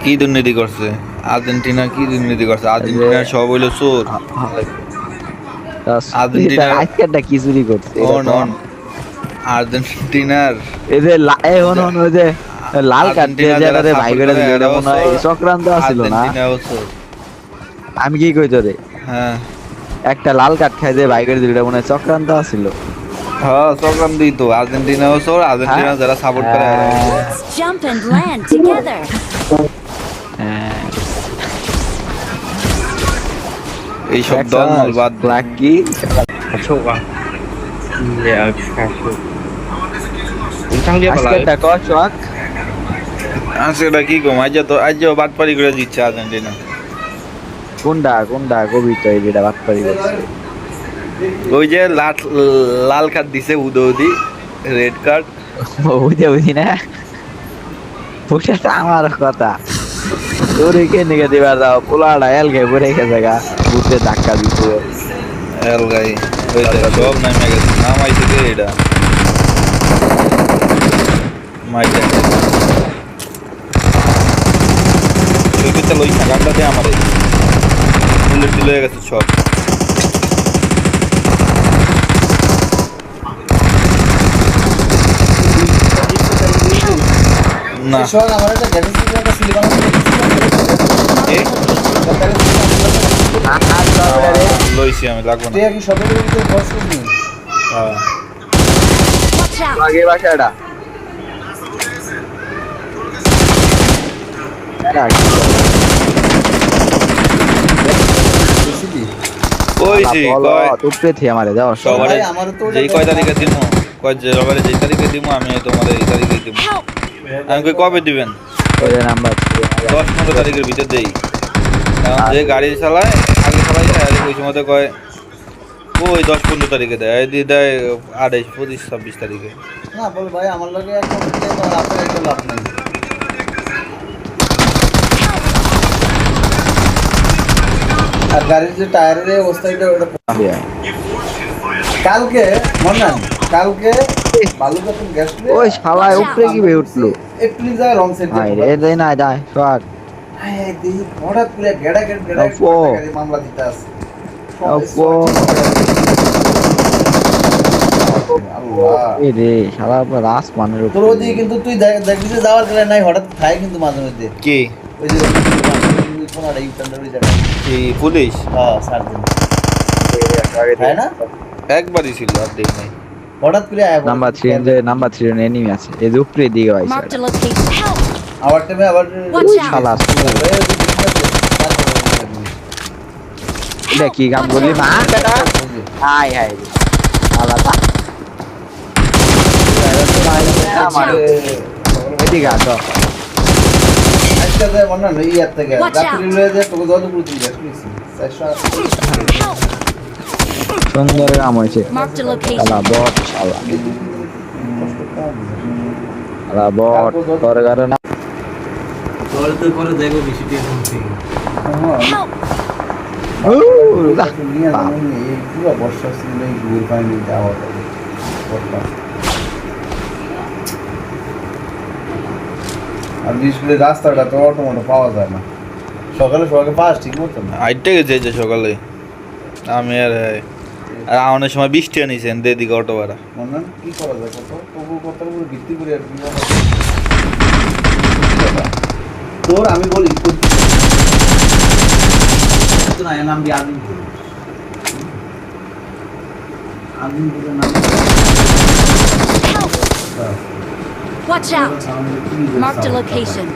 কি দুর্নীতি করছে আর্জেন্টিনা? কি দুর্নীতি করছে আর্জেন্টিনা? সব হইলো চোর। আর্জেন্টিনার আজকেরটা কি চুরি করছে এটা অন তো? অন আর্জেন্টিনার এই যে ওই যে লাল কার্ড দিয়ে আর্জেন্টিনা যারা যেটাতে ভাই সাপোর্ট করে করে দিল এটা এরাও মনে হয় চোর, চক্রান্ত ছিল না? আর্জেন্টিনাও চোর। আমি কি কই তোরে, হ্যাঁ একটা লাল কার্ড খাই যে ভাই করে দিল এটা মনে হয় চক্রান্ত ছিল। হ্যাঁ চক্রান্তই তো। আর্জেন্টিনাও চোর, হ্যাঁ আর্জেন্টিনা যারা সাপোর্ট করে এরাও চোর। Let's jump and land together. হ্যাঁ এই সব দলমল বাদ দে। লাকি আজকেরটা কর চক। সেটা কি কম আজ বাটপারি করে দিচ্ছে আর্জেন্টিনা। কোনটা কবিতা এই যেটা বাদ পারি করছে? ওই যে লাল কার্ড দিছে উদৌদি, রেড কার্ড। বুঝি না, ওটা তো আমার কথা। তোর কে নিকে দিবা যাও, পোলাটা এলগে পরে গেছে গা, বুঝতে ধাক্কা দিতে। এল গাই ওই যে সব নামে গেছে। নামাইছে কে এটা? মাইটা সৈকতটা লই না, গানটা দে আমারে। বুলেট দিলে হয়ে গেছে সব। না আমার একটা গ্যারেন্টি একটা সিলিকন এ লইছি আমি, লাগবো না। তুই কি সবের ভিতরে বস করবি? হ্যাঁ Watch out. আগে বাসাটা কইছি কয় উপরে থি আমারে দাও সবারে ভাই, আমারও তো ওটা যেই কয় তারিখে দিমু, কয় যে রবারে যেই তারিখে দিমু আমি তোমার এই তারিখে দিমু। Help. আমি কই কবে দিবেন? ওই নাম্বার 10-15 তারিখের ভিতর দেই। কারণ যে গাড়ি চালায় আগে চালাই যায়, আর ওই সময় তো কয় ওই 10-15 তারিখে দেয়, এই দিয়ে দেয় 28-25-26 তারিখে। না বল ভাই, আমার লগে এখন আপনার একটা লাভ নাই। আর গাড়ির যে টায়ারের অবস্থা এটা ওটা কালকে মনে নাই, কালকে বালুকা তুমি গ্যাস ওই শালায় উপরে কি বে উঠলো? একটু যা রং সেট ভাই রে দেই না যায় শট। হ্যাঁ দেই হঠাৎ করে গেড়া আপো। মামলা দিতে আছে। আপো। আল্লাহ এই রে শালা উপর আসমানের তোর উপরে। ওদিকে কিন্তু তুই দেখবি যে যাওয়ার গেলে নাই, হঠাৎ খায় কিন্তু মাঝে মধ্যে কি ওই যে কোনাটা ইউটার্নের ওই জায়গা। কি পুলিশ? হ্যাঁ সার্জেন্ট খায় না, একবারই ছিল, আর দেখ নাই। হঠাৎ করে আয় নাম্বার 3 এর নাম্বার 3 এর এনিমি আছে এই যে উপরে দিকে ভাই Marked a location. Help. আবার টাইমে আবার Watch out. শালা এটা কি কাম করলি মা কাটা? হাই হাই শালা তা আমার এদিকে আসো। আজকে যায় মনে না ইয়ার থেকে Watch out. রাত্রি লয়ে যায় তোকে যত পুরো দিন গ্যাস নিছি 400 Help. সুন্দর কাম হয়েছে। Marked a location. শালা বট শালা শালা বট তোর কারণে তোর তো করে দেখো বেশি টেনশন থেকে Help. নিয়ে যাবেন এই পুরো বর্ষা ছিল এই গুড় পানি দেওয়া হবে আর বিস্কুটের রাস্তাটা তো অটোমেটো পাওয়া যায় না, সকালে সকালে পাস ঠিক মতো না। আইটে গেছে যে সকালে আমি আর অনেক সময় বৃষ্টি আনিছেন দিকে অটো ভাড়া। মনে কি করা যায় কত তবু কথার উপরে ভিত্তি করে আর কি তোর আমি বলি না এর নাম দিয়ে আদিম বলে নাম Help. Watch out. Marked a location.